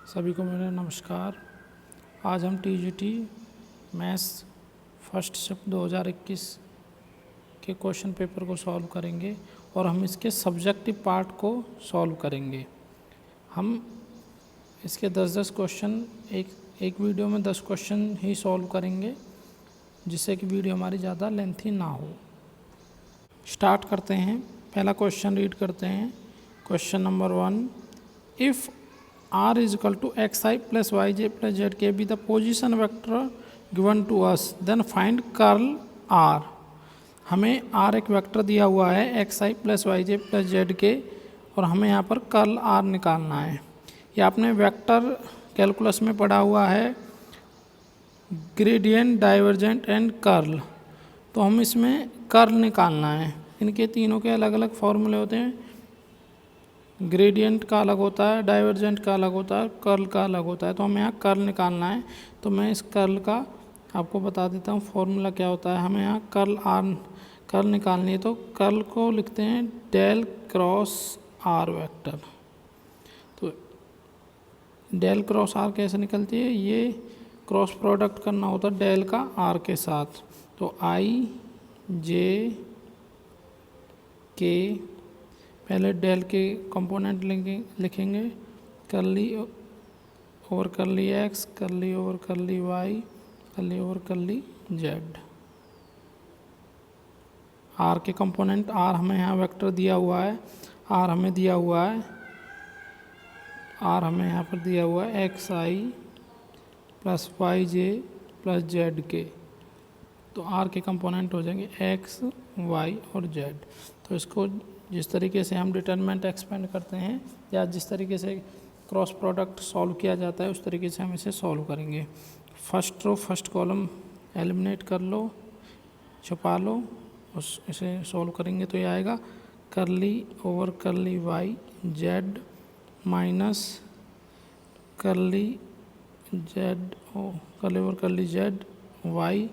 सभी को मेरा नमस्कार। आज हम टीजीटी मैथ्स फर्स्ट शिफ्ट 2021 के क्वेश्चन पेपर को सॉल्व करेंगे और हम इसके सब्जेक्टिव पार्ट को सॉल्व करेंगे। हम इसके 10-10 क्वेश्चन एक वीडियो में 10 क्वेश्चन ही सॉल्व करेंगे, जिससे कि वीडियो हमारी ज़्यादा लेंथी ना हो। स्टार्ट करते हैं। पहला क्वेश्चन रीड करते हैं। Question number 1, if r is equal to xi plus yj plus zk be the position vector given to us, then find curl r। हमें r एक वेक्टर दिया हुआ है xi plus yj plus zk और हमें यहाँ पर कर्ल r निकालना है। ये आपने वेक्टर कैलकुलस में पढ़ा हुआ है, ग्रेडियंट, डाइवर्जेंट एंड कर्ल। तो हम इसमें कर्ल निकालना है। इनके तीनों के अलग अलग फॉर्मूले होते हैं। ग्रेडियंट का अलग होता है, डाइवर्जेंट का अलग होता है, कर्ल का अलग होता है। तो हमें यहाँ कर्ल निकालना है। तो मैं इस कर्ल का आपको बता देता हूँ फॉर्मूला क्या होता है। हमें यहाँ कर्ल निकालनी है। तो कर्ल को लिखते हैं डेल क्रॉस आर वेक्टर। तो डेल क्रॉस आर कैसे निकलती है? ये क्रॉस प्रोडक्ट करना होता है डेल का आर के साथ। तो आई जे के, पहले डेल के कंपोनेंट लिखेंगे, curly over curly x, curly over curly y, curly over curly z. R के कंपोनेंट, आर हमें यहाँ वेक्टर दिया हुआ है, आर हमें दिया हुआ है, आर हमें यहाँ पर दिया हुआ है x I plus Y J plus Z के। तो आर के कंपोनेंट हो जाएंगे एक्स वाई और जेड। तो इसको जिस तरीके से हम डिटरमिनेंट एक्सपेंड करते हैं या जिस तरीके से क्रॉस प्रोडक्ट सॉल्व किया जाता है, उस तरीके से हम इसे सॉल्व करेंगे। First row first column eliminate कर लो, छुपा लो, इसे सॉल्व करेंगे तो ये आएगा curly over curly Y Z minus curly Z curly over curly Z Y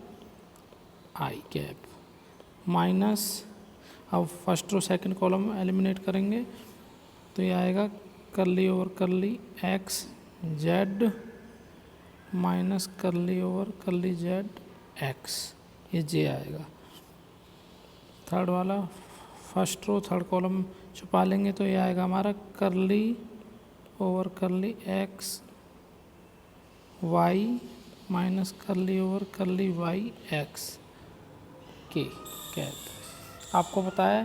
I cap minus, अब first row second column eliminate करेंगे तो ये आएगा curly over curly X Z minus curly over curly Z X, ये J आएगा। Third वाला first row third column छुपा लेंगे तो ये आएगा हमारा curly over curly x y minus curly over curly y x के कैप। आपको पता है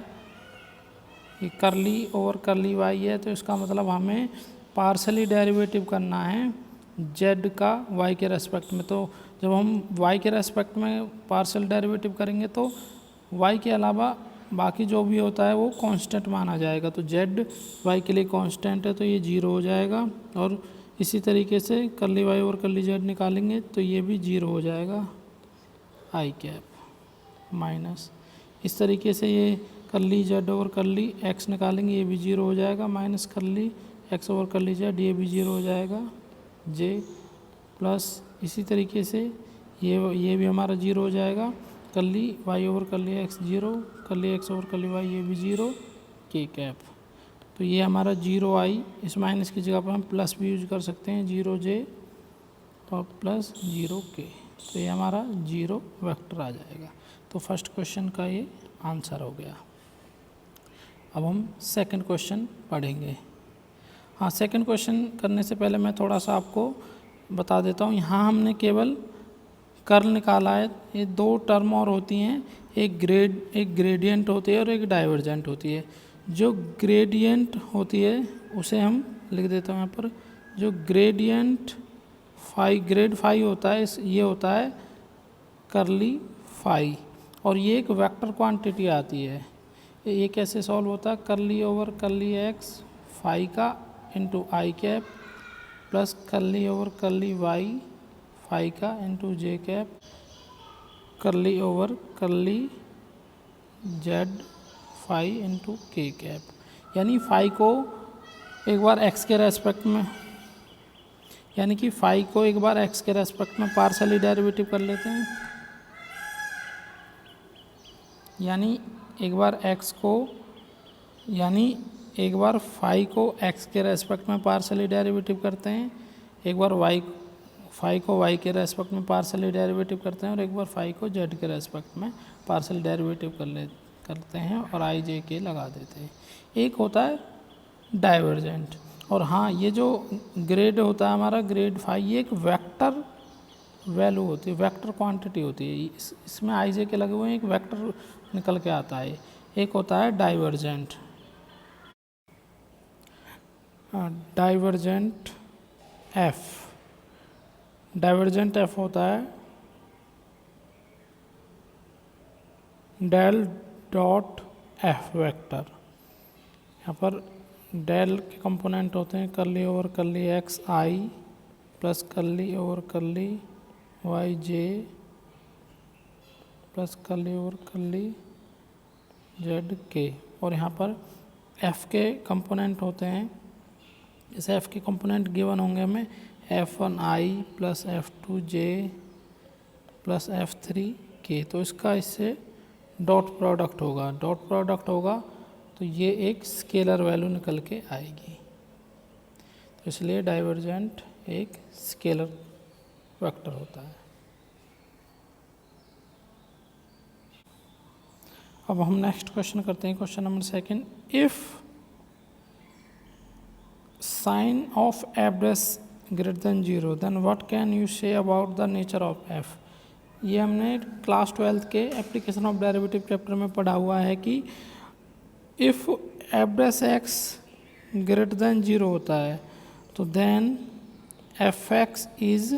कि कर्ली ओवर कर्ली वाई है, तो इसका मतलब हमें पार्शली डेरिवेटिव करना है जेड का वाई के रेस्पेक्ट में। तो जब हम वाई के रेस्पेक्ट में पार्शल डेरिवेटिव करेंगे तो वाई के अलावा बाकी जो भी होता है वो कांस्टेंट माना जाएगा। तो जेड वाई के लिए कांस्टेंट है तो ये 0 हो जाएगा। और इसी तरीके से कर्ली वाई और कर्ली जेड निकालेंगे तो ये भी 0 हो जाएगा आई कैप माइनस, इस तरीके से ये curly Z over curly x निकालेंगे, ये भी 0 हो जाएगा minus curly x over curly Z, ये भी 0 हो जाएगा जे प्लस इसी तरीके से ये भी हमारा 0 हो जाएगा। Curly y over curly x 0, curly x over curly y ये भी 0 के कैप। तो ये हमारा 0 आई, इस माइनस की जगह पर हम प्लस भी यूज कर सकते हैं, 0 जे और प्लस 0 के। तो ये हमारा 0 वेक्टर आ जाएगा। तो फर्स्ट क्वेश्चन का ये आंसर हो गया। अब हम सेकंड क्वेश्चन पढ़ेंगे। हाँ, सेकंड क्वेश्चन करने से पहले मैं थोड़ा सा आपको बता देता हूँ। यहाँ हमने केवल कर्ल निकाला है। ये 2 टर्म और होती हैं, एक ग्रेडियंट होती है और एक डाइवर्जेंट होती है। जो ग्रेडियंट होती है उसे हम लिख देते हैं यहाँ पर। जो ग्रेडियंट ग्रेड फाई होता है, ये होता है कर्ली फाई, और ये एक वेक्टर क्वांटिटी आती है। ये कैसे सॉल्व होता है? Curly over curly X phi का into I cap plus curly over curly Y phi का into J cap, curly over curly Z phi into K cap. यानी फाई को एक बार एक्स के रेस्पेक्ट में, यानी कि फाई को एक बार एक्स के रेस्पेक्ट में पार्शली डेरिवेटिव कर लेते हैं। यानी एक बार एक्स को, यानी एक बार फाई को एक्स के रेस्पेक्ट में पार्शली डेरिवेटिव करते हैं एक बार वाई फाई को वाई के रेस्पेक्ट में पार्शियली डेरिवेटिव करते हैं और एक बार फाई को जेड के रेस्पेक्ट में पार्शियल डेरिवेटिव करते हैं और आई जे के लगा देते हैं। एक होता है डाइवर्जेंट। और हाँ, ये जो ग्रेड होता है हमारा ग्रेड फाई, ये एक वेक्टर वैल्यू होती है, वेक्टर क्वांटिटी होती है। इसमें आई जे के लगे हुए हैं, एक वेक्टर निकल के आता है। एक होता है divergent. Divergent F, divergent F होता है डेल डॉट एफ वेक्टर। यहाँ पर डेल के कंपोनेंट होते हैं curly over curly X I plus curly over curly Y J plus curly over curly Z K. और यहाँ पर एफ के कंपोनेंट होते हैं, जैसे एफ के कंपोनेंट गिवन होंगे हमें f1 आई प्लस f2 जे प्लस f3 के। तो इसका इससे डॉट प्रोडक्ट होगा, डॉट प्रोडक्ट होगा तो ये एक स्केलर वैल्यू निकल के आएगी। तो इसलिए डाइवर्जेंट एक स्केलर वेक्टर होता है। अब हम नेक्स्ट क्वेश्चन करते हैं, question number 2। If sign of f dash greater than 0 then what can you say about the nature of f. ये हमने क्लास 12 के एप्लीकेशन ऑफ डेरिवेटिव चैप्टर में पढ़ा हुआ है कि if F dash X greater than 0 होता है तो then F X is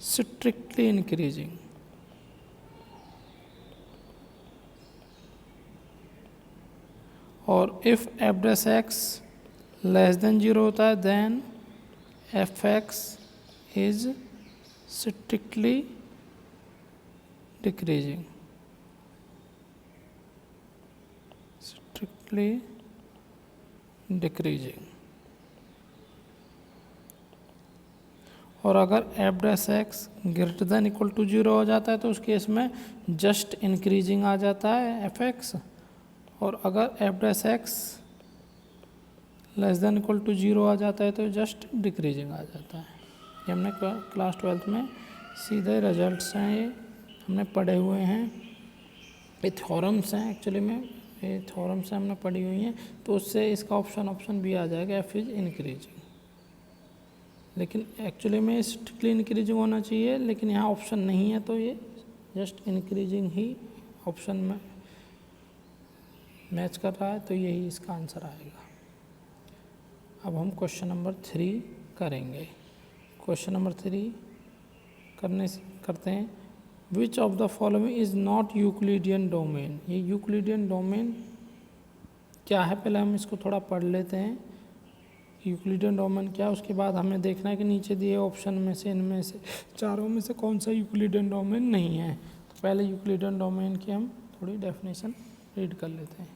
strictly increasing. और if F dash x less than 0 होता है then F X is strictly decreasing, strictly decreasing. और अगर F dash X greater than equal to 0 हो जाता है तो उस केस में जस्ट इंक्रीजिंग आ जाता है एफ एक्स। और अगर F dash x less than equal to 0 आ जाता है तो जस्ट डिक्रीजिंग आ जाता है। ये हमने क्लास 12 में सीधे रिजल्ट्स हैं, ये हमने पढ़े हुए हैं। ये थ्योरम्स हैं एक्चुअली में, ये थ्योरम्स हैं हमने पढ़ी हुई हैं। तो उससे इसका ऑप्शन भी आ जाएगा, एफ इज इंक्रीजिंग। लेकिन एक्चुअली में स्ट्रिक्टली इंक्रीजिंग होना चाहिए, लेकिन यहाँ ऑप्शन नहीं है तो ये जस्ट इंक्रीजिंग ही ऑप्शन में मैच कर रहा है, तो यही इसका आंसर आएगा। अब हम क्वेश्चन नंबर 3 करेंगे। क्वेश्चन नंबर 3 करते हैं। Which of the following is not Euclidean domain. ये यूक्लिडियन डोमेन क्या है, पहले हम इसको थोड़ा पढ़ लेते हैं। यूक्लिडियन डोमेन क्या है, उसके बाद हमें देखना है कि नीचे दिए ऑप्शन में से इनमें से चारों में से कौन सा यूक्लिडियन डोमेन नहीं है। तो पहले यूक्लिडियन डोमेन की हम थोड़ी डेफिनेशन रीड कर लेते हैं।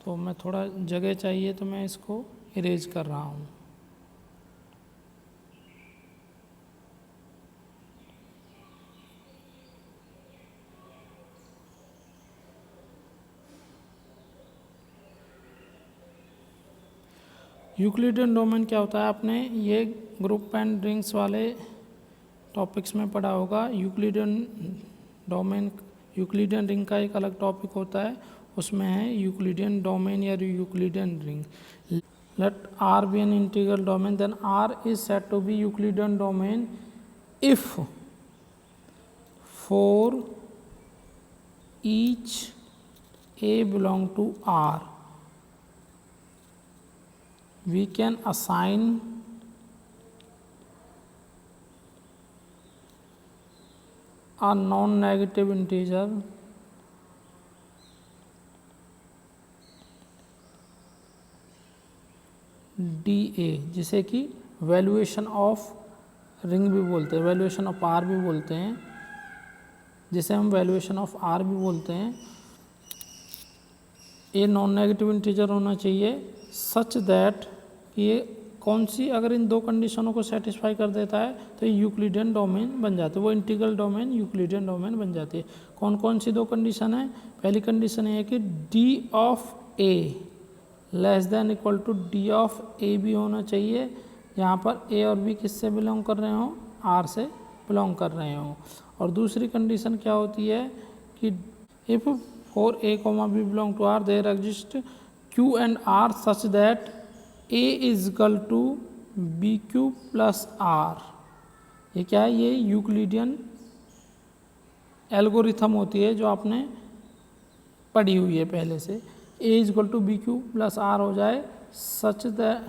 तो मैं थोड़ा जगह चाहिए तो मैं इसको इरेज कर रहा हूँ। यूक्लिडियन डोमेन क्या होता है, आपने ये ग्रुप एंड रिंग्स वाले टॉपिक्स में पढ़ा होगा। यूक्लिडियन डोमेन, यूक्लिडियन रिंग का एक अलग टॉपिक होता है, उसमें है यूक्लिडियन डोमेन या Euclidean ring. Let R be an integral domain, then R is said to be Euclidean domain if for each A belong to R, we can assign a non-negative integer D A, जिसे कि valuation of ring भी बोलते हैं, valuation of are भी बोलते हैं, जिसे हम वैल्यूएशन ऑफ आर भी बोलते हैं। ये नॉन नेगेटिव इंटीजर होना चाहिए सच दैट ये कौन सी, अगर इन दो कंडीशनों को सेटिस्फाई कर देता है तो ये यूक्लिडियन डोमेन बन जाती है, वो इंटीग्रल डोमेन यूक्लिडियन डोमेन बन जाती है। कौन कौन सी दो कंडीशन है? पहली कंडीशन ये है कि D of A less than equal to D of A भी होना चाहिए, यहाँ पर ए और बी किससे बिलोंग कर रहे हो, आर से बिलोंग कर रहे हो। और दूसरी कंडीशन क्या होती है कि if for a comma b belong to r there exist q and r such that a is equal to B Q plus r. ये क्या है, ये यूक्लिडियन एल्गोरिथम होती है जो आपने पढ़ी हुई है पहले से। A is equal to B Q plus R हो जाए, such that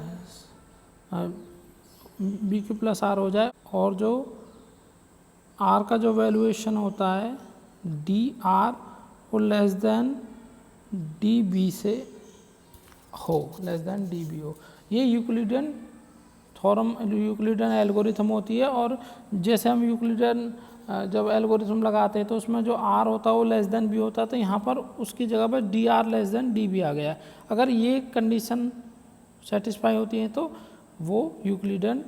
B Q plus R हो जाए, और जो आर का जो वैल्यूएशन होता है डी आर वो लेस देन डी बी से हो, लेस देन डी बी हो। ये यूक्लिडियन थ्योरम, यूक्लिडियन एल्गोरिथम होती है। और जैसे हम यूक्लिडियन जब एल्गोरिथम लगाते हैं तो उसमें जो आर होता है वो लेस देन बी होता है, तो यहाँ पर उसकी जगह पर D R less than D B आ गया। अगर ये कंडीशन सेटिस्फाई होती है तो वो यूक्लिडियन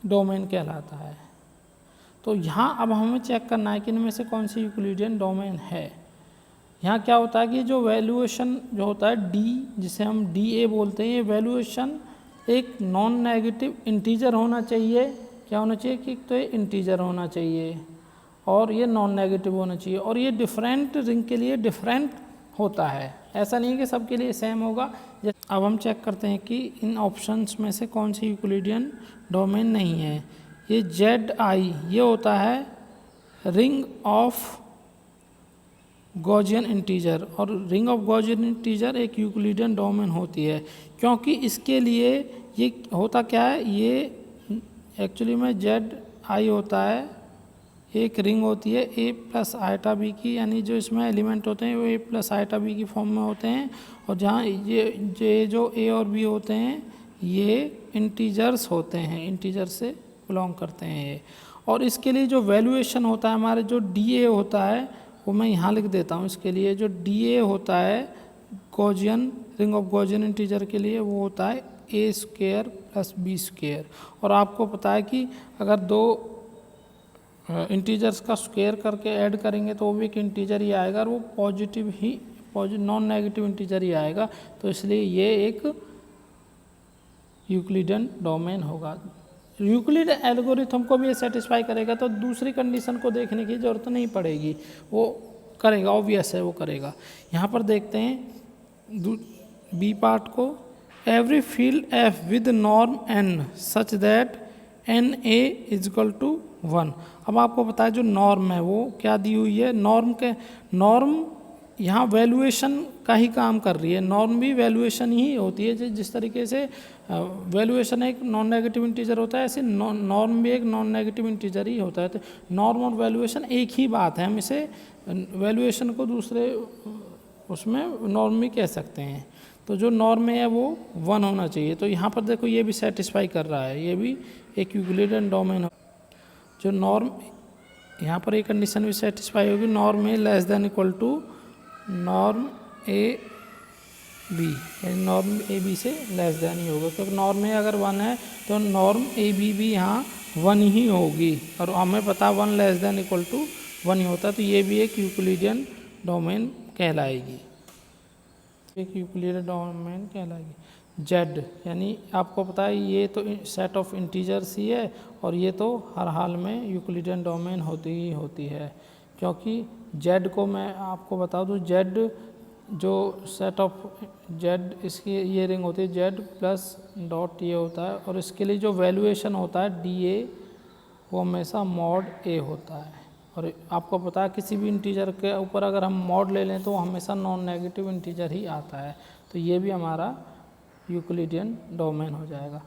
डोमेन कहलाता है। तो यहाँ अब हमें चेक करना है कि इनमें से कौन सी यूक्लिडियन डोमेन है। यहाँ क्या होता है कि जो वैल्यूएशन जो होता है डी, जिसे हम डी ए बोलते हैं, ये वैल्यूएशन एक नॉन नेगेटिव इंटीजर होना चाहिए। क्या होना चाहिए कि तो ये इंटीजर होना चाहिए और ये नॉन नेगेटिव होना चाहिए, और ये डिफरेंट रिंग के लिए डिफरेंट होता है, ऐसा नहीं है कि सबके लिए सेम होगा। अब हम चेक करते हैं कि इन ऑप्शंस में से कौन सी यूक्लिडियन डोमेन नहीं है। ये जेड आई ये होता है रिंग ऑफ गॉसियन इंटीजर, और रिंग ऑफ गॉसियन इंटीजर एक यूक्लिडियन डोमेन होती है, क्योंकि इसके लिए ये होता क्या है, ये एक्चुअली में जेड आई होता है एक रिंग होती है ए प्लस आइटा बी की, यानी जो इसमें एलिमेंट होते हैं वो ए प्लस आइटा बी की फॉर्म में होते हैं, और जहाँ ये जो ए और बी होते हैं ये इंटीजर्स होते हैं, इंटीजर से बिलोंग करते हैं ये। और इसके लिए जो वैल्यूएशन होता है हमारे जो डी ए होता है वो मैं यहाँ लिख देता हूँ। इसके लिए जो डी ए होता है Gaussian ring of Gaussian integer के लिए वो होता है ए स्क्वायर प्लस बी स्क्वायर। और आपको पता है कि अगर दो इंटीजर्स का स्क्वायर करके ऐड करेंगे तो वो भी एक इंटीजर ही आएगा, और वो पॉजिटिव ही नॉन नेगेटिव इंटीजर ही आएगा। तो इसलिए ये एक यूक्लिडियन डोमेन होगा। यूक्लिड एल्गोरिथम को भी ये सेटिस्फाई करेगा, तो दूसरी कंडीशन को देखने की ज़रूरत नहीं पड़ेगी, वो करेगा, ऑब्वियस है वो करेगा। यहाँ पर देखते हैं बी पार्ट को, every field f with norm n such that n A is equal to 1। अब आपको पता है जो नॉर्म है वो क्या दी हुई है, नॉर्म यहाँ वैल्यूएशन का ही काम कर रही है। नॉर्म भी वैल्यूएशन ही होती है, जिस तरीके से वैल्यूएशन एक नॉन नेगेटिव इंटीजर होता है, ऐसे नॉर्म भी एक नॉन नेगेटिव इंटीजर ही होता है। तो नॉर्म और वैल्यूएशन एक ही बात है, हम इसे वैल्यूएशन को दूसरे उसमें नॉर्म भी कह सकते हैं। तो जो नॉर्म है वो 1 होना चाहिए। तो यहाँ पर देखो ये भी सेटिस्फाई कर रहा है, ये भी एक यूक्लिडियन डोमेन है। जो नॉर्म यहाँ पर एक कंडीशन भी सेटिस्फाई होगी, norm a less than equal to norm a b, यानी नॉर्म ए बी से लेस देन ही होगा, क्योंकि नॉर्म ए अगर 1 है तो नॉर्म ए बी भी यहाँ 1 ही होगी, और हमें पता 1 लेस देन इक्वल टू 1 ही होता है। तो ये भी एक यूक्लिडियन डोमेन कहलाएगी, एक यूक्लिडियन डोमेन कहलाएगी। जेड यानी आपको पता है ये तो सेट ऑफ इंटीजर्स ही है, और ये तो हर हाल में यूक्लिडियन डोमेन होती ही होती है, क्योंकि जेड को मैं आपको बता दूँ, जेड जो सेट ऑफ जेड इसकी ये रिंग होती है जेड प्लस डॉट ये होता है, और इसके लिए जो वैल्यूएशन होता है डी ए वो हमेशा मॉड ए होता है। और आपको पता है किसी भी इंटीजर के ऊपर अगर हम मॉड ले लें तो वो हमेशा नॉन नेगेटिव इंटीजर ही आता है। तो ये भी हमारा यूक्लिडियन डोमेन हो जाएगा।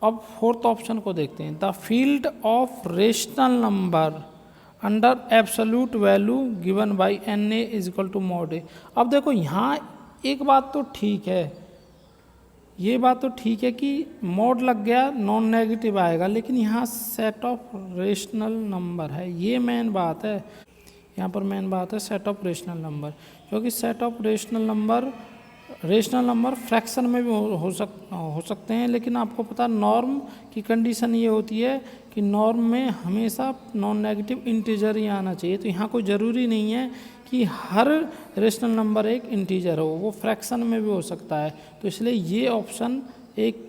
अब फोर्थ ऑप्शन को देखते हैं, the field of rational number under absolute value given by N A is equal to mod A. अब देखो यहाँ एक बात तो ठीक है, ये बात तो ठीक है कि मॉड लग गया नॉन नेगेटिव आएगा, लेकिन यहाँ सेट ऑफ रेशनल नंबर है, ये मेन बात है। यहाँ पर मेन बात है सेट ऑफ रेशनल नंबर, क्योंकि set of rational number fraction में भी हो सकते हैं, लेकिन आपको पता नॉर्म की कंडीशन ये होती है कि नॉर्म में हमेशा नॉन नेगेटिव इंटीजर ही आना चाहिए। तो यहाँ कोई ज़रूरी नहीं है कि हर रेशनल नंबर एक इंटीजर हो, वो फ्रैक्शन में भी हो सकता है। तो इसलिए ये ऑप्शन एक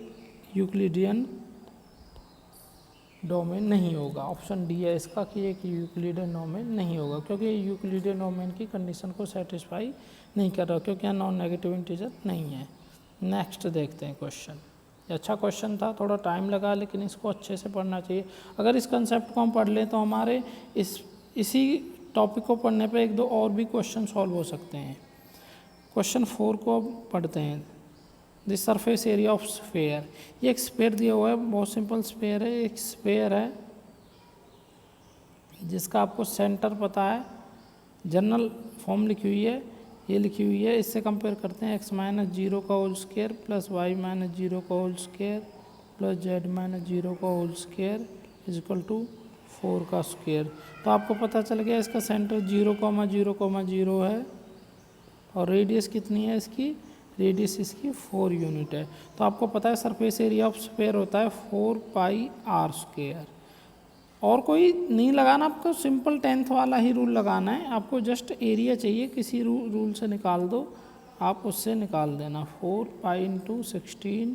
यूक्लिडियन डोमेन नहीं होगा। ऑप्शन डी है इसका कि एक यूक्लिडियन डोमेन नहीं होगा, क्योंकि यूक्लिडियन डोमेन की कंडीशन को सेटिस्फाई नहीं कर रहा, क्योंकि यहाँ नॉन नेगेटिव इंटीजर नहीं है। नेक्स्ट देखते हैं क्वेश्चन। अच्छा क्वेश्चन था, थोड़ा टाइम लगा, लेकिन इसको अच्छे से पढ़ना चाहिए। अगर इस कंसेप्ट को हम पढ़ लें तो हमारे इसी टॉपिक को पढ़ने पे एक दो और भी क्वेश्चन सॉल्व हो सकते हैं। क्वेश्चन 4 को अब पढ़ते हैं। The surface area of sphere, ये एक स्फेयर दिया हुआ है, बहुत सिंपल स्फेयर है। एक स्फेयर है जिसका आपको सेंटर पता है, जनरल फॉर्म लिखी हुई है, ये लिखी हुई है। इससे कंपेयर करते हैं x-0 का होल स्क्वायर प्लस y-0 का होल स्क्वायर प्लस z-0 का होल स्क्वायर इजक्वल टू 4 का स्क्वायर। तो आपको पता चल गया इसका सेंटर 0,0,0 है और रेडियस कितनी है इसकी, रेडियस इसकी 4 यूनिट है। तो आपको पता है सरफेस एरिया ऑफ स्फेयर होता है 4πr²। और कोई नहीं लगाना, आपको सिंपल 10th वाला ही रूल लगाना है। आपको जस्ट एरिया चाहिए, किसी रूल से निकाल दो, आप उससे निकाल देना। 4π × 16,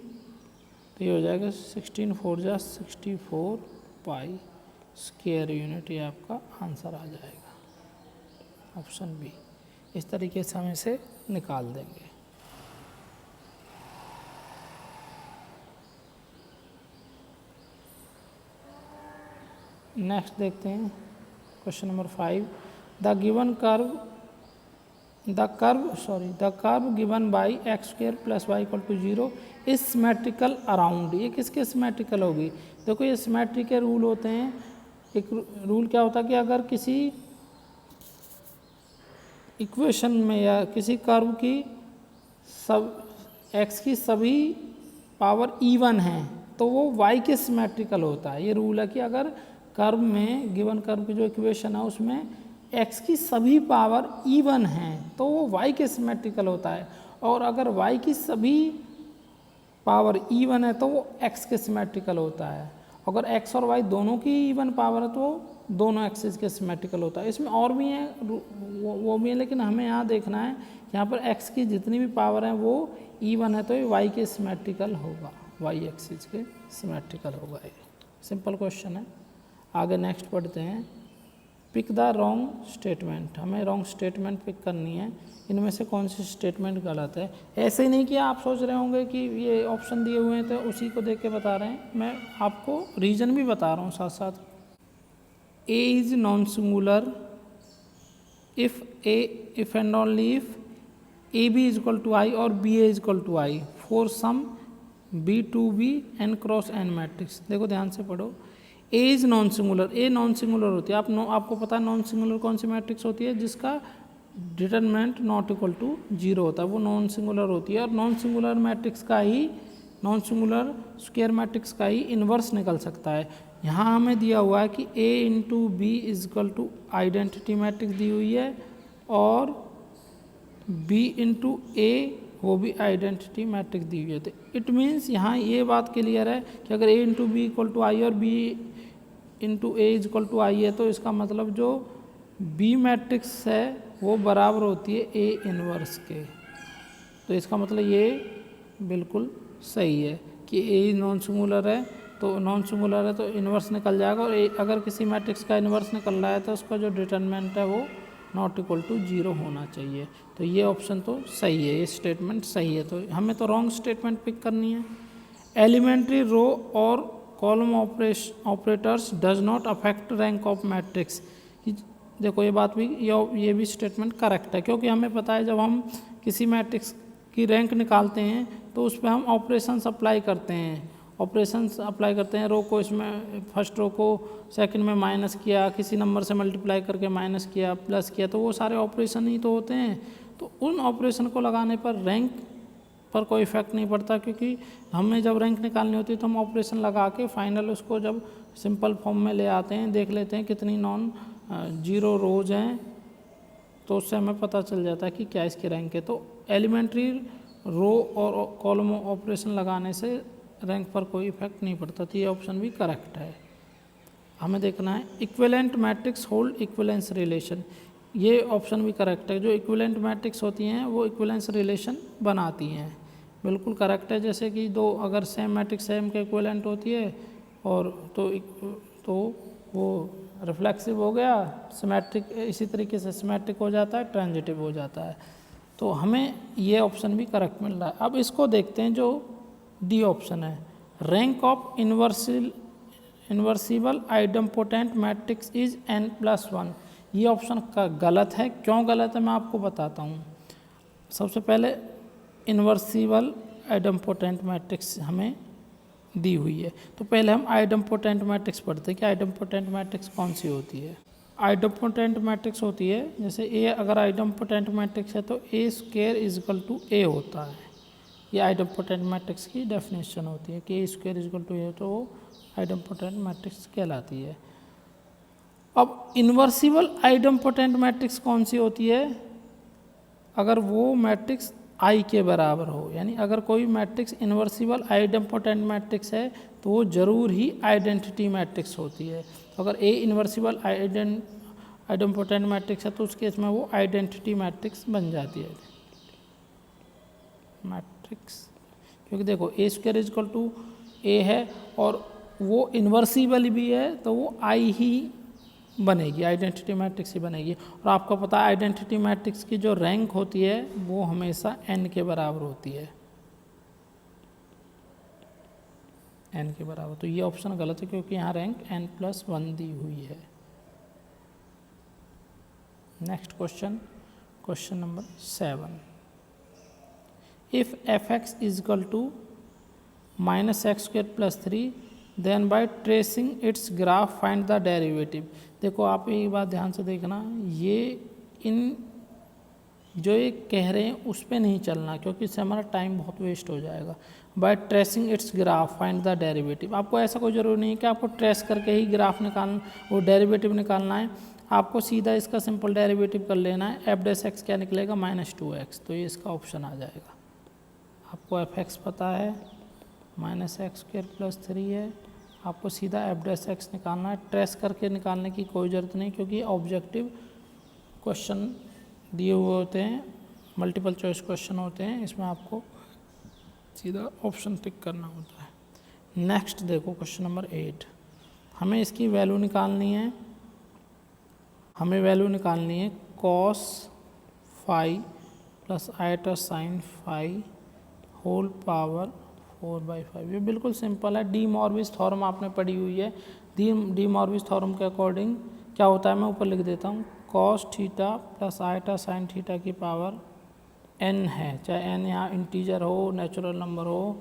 तो ये हो जाएगा 16 4 जा 64 पाई स्क्वायर यूनिट। ये आपका आंसर आ जाएगा ऑप्शन बी। इस तरीके से हम इसे निकाल देंगे। नेक्स्ट देखते हैं question number 5। The curve given by x² + y = 0 is symmetrical around. ये किसके सिमेट्रिकल होगी? देखो ये सिमेट्री के रूल होते हैं। एक रूल क्या होता है कि अगर किसी इक्वेशन में या किसी कर्व की x की सभी पावर इवन हैं तो वो y के सिमेट्रिकल होता है। ये रूल है कि अगर कर्व में, गिवन कर्व की जो इक्वेशन है उसमें x की सभी पावर इवन हैं तो वो y के सिमेट्रिकल होता है, और अगर y की सभी पावर इवन है तो वो x के सिमेट्रिकल होता है। अगर x और y दोनों की इवन पावर है तो दोनों एक्सिस के सिमेट्रिकल होता है। इसमें और भी हैं, वो भी है, लेकिन हमें यहाँ देखना है यहाँ पर x की जितनी भी पावर है वो इवन है तो ये y के सिमेट्रिकल होगा, y एक्सिस के सिमेट्रिकल होगा। ये सिंपल क्वेश्चन है। आगे नेक्स्ट पढ़ते हैं। Pick the wrong statement. हमें रॉन्ग स्टेटमेंट पिक करनी है। इनमें से कौन सी स्टेटमेंट गलत है? ऐसे ही नहीं कि आप सोच रहे होंगे कि ये ऑप्शन दिए हुए हैं तो उसी को देख के बता रहे हैं, मैं आपको रीजन भी बता रहा हूँ साथ साथ। A is non singular if and only if A B is equal to I और B A is equal to I for some B2B n cross n matrix. देखो ध्यान से पढ़ो। A is non singular, A non singular होती है। आपको पता है नॉन सिंगुलर कौन सी मैट्रिक्स होती है? जिसका डिटरमिनेंट नॉट इक्वल टू 0 होता है, वो नॉन सिंगुलर होती है। और नॉन सिंगुलर मैट्रिक्स का ही, नॉन सिंगुलर स्क्वायर मैट्रिक्स का ही इन्वर्स निकल सकता है। यहाँ हमें दिया हुआ है कि A × B is equal to identity matrix दी हुई है और B × A वो भी आइडेंटिटी मैट्रिक्स दी हुई है। तो इट मीन्स यहाँ ये बात क्लियर है कि अगर A × B = I और B × A = I है तो इसका मतलब जो B मैट्रिक्स है वो बराबर होती है A इन्वर्स के। तो इसका मतलब ये बिल्कुल सही है कि A नॉन सिंगुलर है, तो नॉन सिंगुलर है तो इन्वर्स निकल जाएगा। और अगर किसी मैट्रिक्स का इन्वर्स निकल रहा है तो उसका जो डिटरमिनेंट है वो नॉट इक्वल टू 0 होना चाहिए। तो ये ऑप्शन तो सही है, ये स्टेटमेंट सही है। तो हमें तो रॉन्ग स्टेटमेंट पिक करनी है। एलिमेंट्री रो और column operators does not affect rank of matrix. देखो ये बात भी, ये भी स्टेटमेंट करेक्ट है, क्योंकि हमें पता है जब हम किसी मैट्रिक्स की रैंक निकालते हैं तो उस पर हम ऑपरेशंस अप्लाई करते हैं। रो को इसमें फर्स्ट रो को सेकंड में माइनस किया, किसी नंबर से मल्टीप्लाई करके माइनस किया, प्लस किया, तो वो सारे ऑपरेशन ही तो होते हैं। तो उन ऑपरेशन को लगाने पर रैंक पर कोई इफेक्ट नहीं पड़ता, क्योंकि हमें जब रैंक निकालनी होती है तो हम ऑपरेशन लगा के फाइनल उसको जब सिंपल फॉर्म में ले आते हैं, देख लेते हैं कितनी नॉन 0 रोज हैं, तो उससे हमें पता चल जाता है कि क्या इसकी रैंक है। तो एलिमेंट्री रो और कॉलम ऑपरेशन लगाने से रैंक पर कोई इफेक्ट नहीं पड़ता। तो ये ऑप्शन भी करेक्ट है। हमें देखना है equivalent matrix hold equivalence relation. ये ऑप्शन भी करेक्ट है। जो इक्विवेलेंट मैट्रिक्स होती हैं वो इक्विवेलेंस रिलेशन बनाती हैं। बिल्कुल करेक्ट है। जैसे कि दो अगर सेम मैट्रिक्स सेम के इक्विवेलेंट होती है और तो वो रिफ्लेक्सिव हो गया, सिमेट्रिक इसी तरीके से सिमेट्रिक हो जाता है, ट्रांजिटिव हो जाता है। तो हमें ये ऑप्शन भी करेक्ट मिल रहा है। अब इसको देखते हैं जो डी ऑप्शन है, rank of invertible idempotent matrix is n+1। ये ऑप्शन का गलत है। क्यों गलत है मैं आपको बताता हूँ। सबसे पहले इन्वर्सिबल आइडम्पोटेंट मैट्रिक्स हमें दी हुई है, तो पहले हम आइडम्पोटेंट मैट्रिक्स पढ़ते हैं कि आइडम्पोटेंट मैट्रिक्स कौन सी होती है। आइडम्पोटेंट मैट्रिक्स होती है, जैसे ए अगर आइडम्पोटेंट मैट्रिक्स है तो ए स्क्वायर इज इक्वल टू ए होता है। ये आइडम्पोटेंट मैट्रिक्स की डेफिनेशन होती है कि ए स्क्वायर इज इक्वल टू ए, तो वो आइडम्पोटेंट मैट्रिक्स कहलाती है। अब इन्वर्सिबल आइडम्पोटेंट मैट्रिक्स कौन सी होती है, अगर वो मैट्रिक्स आई के बराबर हो, यानी अगर कोई मैट्रिक्स इन्वर्सिबल आइडम्पोटेंट मैट्रिक्स है तो वो जरूर ही आइडेंटिटी मैट्रिक्स होती है। तो अगर ए इन्वर्सिबल आइडम्पोटेंट मैट्रिक्स है तो उस केस में वो आइडेंटिटी मैट्रिक्स बन जाती है मैट्रिक्स, क्योंकि देखो ए स्क्वायर इज इक्वल टू ए है और वो इन्वर्सिबल भी है तो वो आई ही बनेगी, आइडेंटिटी मैट्रिक्स ही बनेगी। और आपको पता है आइडेंटिटी मैट्रिक्स की जो रैंक होती है वो हमेशा n के बराबर होती है, n के बराबर। तो ये ऑप्शन गलत है क्योंकि यहाँ रैंक n+1 दी हुई है। Next question, question number 7। If fx is equal to -x² + 3 then by tracing its graph find the derivative. देखो आप एक बात ध्यान से देखना, ये इन जो ये कह रहे हैं उस पर नहीं चलना क्योंकि इससे हमारा टाइम बहुत वेस्ट हो जाएगा। By tracing its graph find the derivative, आपको ऐसा कोई ज़रूरी नहीं है कि आपको ट्रेस करके ही ग्राफ निकालना, वो डेरिवेटिव निकालना है। आपको सीधा इसका सिंपल डेरिवेटिव कर लेना है। f' क्या निकलेगा, -2x, तो ये इसका ऑप्शन आ जाएगा। आपको fx पता है -x² + 3 है, आपको सीधा f' निकालना है। ट्रेस करके निकालने की कोई ज़रूरत नहीं क्योंकि ऑब्जेक्टिव क्वेश्चन दिए हुए होते हैं, मल्टीपल चॉइस क्वेश्चन होते हैं, इसमें आपको सीधा ऑप्शन टिक करना होता है। नेक्स्ट देखो क्वेश्चन नंबर 8, हमें इसकी वैल्यू निकालनी है। हमें वैल्यू निकालनी है cos phi + i sin phi whole power 4/5। ये बिल्कुल सिंपल है, डी मॉर्विस थ्योरम आपने पढ़ी हुई है। डी मॉर्विस थ्योरम के अकॉर्डिंग क्या होता है मैं ऊपर लिख देता हूँ, cos theta + i sin theta की पावर n है, चाहे n यहाँ इंटीजर हो, नेचुरल नंबर हो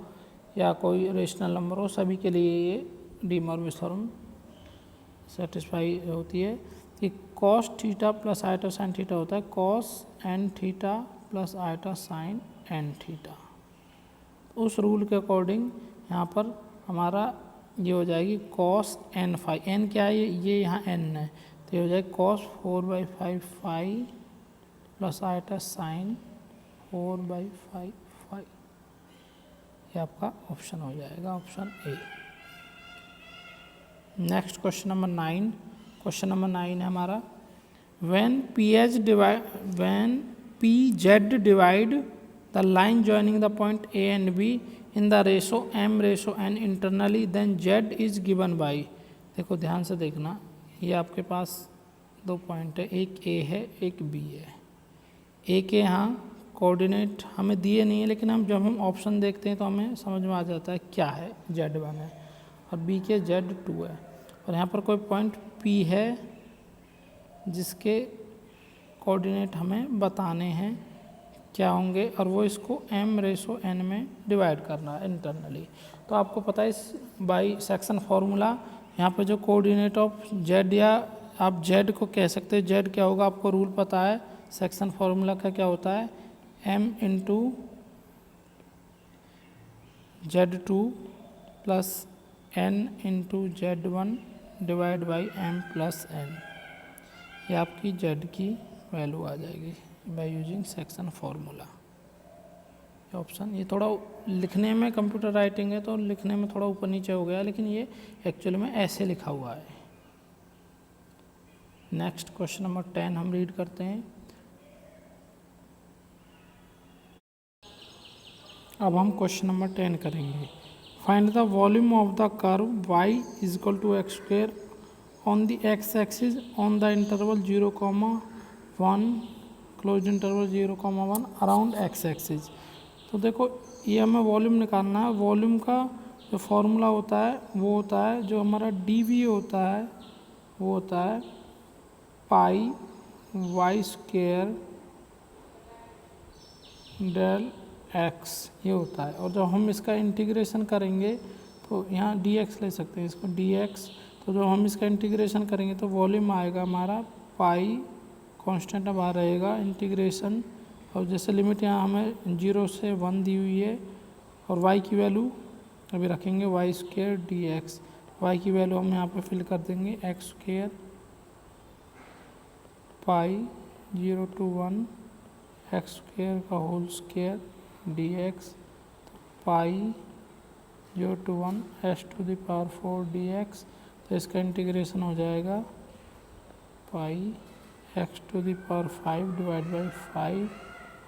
या कोई रेशनल नंबर हो, सभी के लिए ये डी मॉर्विस थ्योरम सेटिस्फाई होती है कि cos theta + i sin theta होता है cos n theta + i sin n theta. उस रूल के अकॉर्डिंग यहाँ पर हमारा ये हो जाएगी cos n phi, n क्या है, ये यहाँ n है, तो ये हो जाएगी cos 4/5 phi + i sin 4/5 phi। ये आपका ऑप्शन हो जाएगा, option A. Next question number 9। Question number 9 है हमारा, when pz divide the line joining the point A and B in the ratio m/n internally then z is given by। देखो ध्यान से देखना, ये आपके पास दो पॉइंट है, एक A है एक B है। A के यहाँ कोऑर्डिनेट हमें दिए नहीं है, लेकिन हम जब हम ऑप्शन देखते हैं तो हमें समझ में आ जाता है क्या है, z1 है, और B के z2 है। और यहाँ पर कोई पॉइंट P है जिसके कोऑर्डिनेट हमें बताने हैं क्या होंगे, और वो इसको m/n में डिवाइड करना है इंटरनली। तो आपको पता है इस बाई सेक्शन फार्मूला, यहाँ पे जो कोऑर्डिनेट ऑफ z, या आप z को कह सकते हैं, z क्या होगा आपको रूल पता है, सेक्शन फार्मूला का क्या होता है, m × z2 + n × z1 divide by m + n। ये आपकी z की वैल्यू आ जाएगी by using section formula. Option ये थोड़ा लिखने में कंप्यूटर राइटिंग है तो लिखने में थोड़ा ऊपर नीचे हो गया, लेकिन ये एक्चुअली में ऐसे लिखा हुआ है। नेक्स्ट क्वेश्चन नंबर 10 हम रीड करते हैं। अब हम क्वेश्चन नंबर 10 करेंगे। Find the volume of the curve y is equal to x square on the x axis on the interval 0,1 close interval 0,1 around x axis. तो देखो ये हमें वॉल्यूम निकालना है। वॉल्यूम का जो फॉर्मूला होता है वो होता है, जो हमारा डी होता है वो होता है पाई वाई स्क्वेयर डेल एक्स, ये होता है। और जब हम इसका इंटीग्रेशन करेंगे तो यहाँ डी एक्स ले सकते हैं, इसको डी एक्स। तो जब हम इसका इंटीग्रेशन करेंगे तो वॉल्यूम आएगा हमारा पाई, कांस्टेंट अब आ रहेगा इंटीग्रेशन। और जैसे लिमिट यहाँ हमें 0 से 1 दी हुई है, और y की वैल्यू अभी रखेंगे Y square D X. Y की वैल्यू हम यहाँ पे फिल कर देंगे X square pi 0 to 1 X square का whole square D X, pi 0 to 1 X to the power 4 D X. तो इसका इंटीग्रेशन हो जाएगा pi X to the power 5 divide by 5,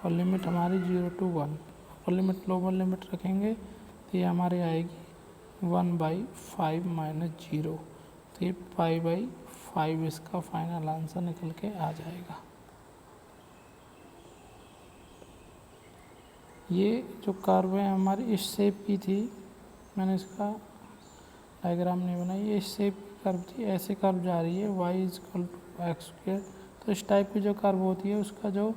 और लिमिट हमारी 0 to 1। Upper limit lower limit रखेंगे तो ये हमारी आएगी 1/5 माइनस 0। तो ये पाई बाई 5 इसका फाइनल आंसर निकल के आ जाएगा। ये जो कर्व है हमारी इस शेप की थी, मैंने इसका डायग्राम नहीं बनाई, ये इस शेप की कर्व थी, ऐसे कर्व जा रही है y is equal to x square. तो इस टाइप की जो कर्व होती है उसका जो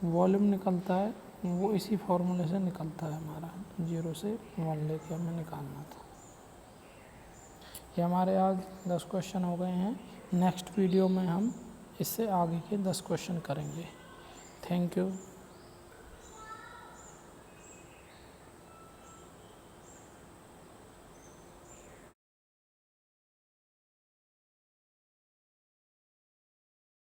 वॉल्यूम निकलता है वो इसी फॉर्मूले से निकलता है हमारा, 0 से 1 लेके हमें निकालना था। ये हमारे आज 10 क्वेश्चन हो गए हैं। नेक्स्ट वीडियो में हम इससे आगे के 10 क्वेश्चन करेंगे। Thank you.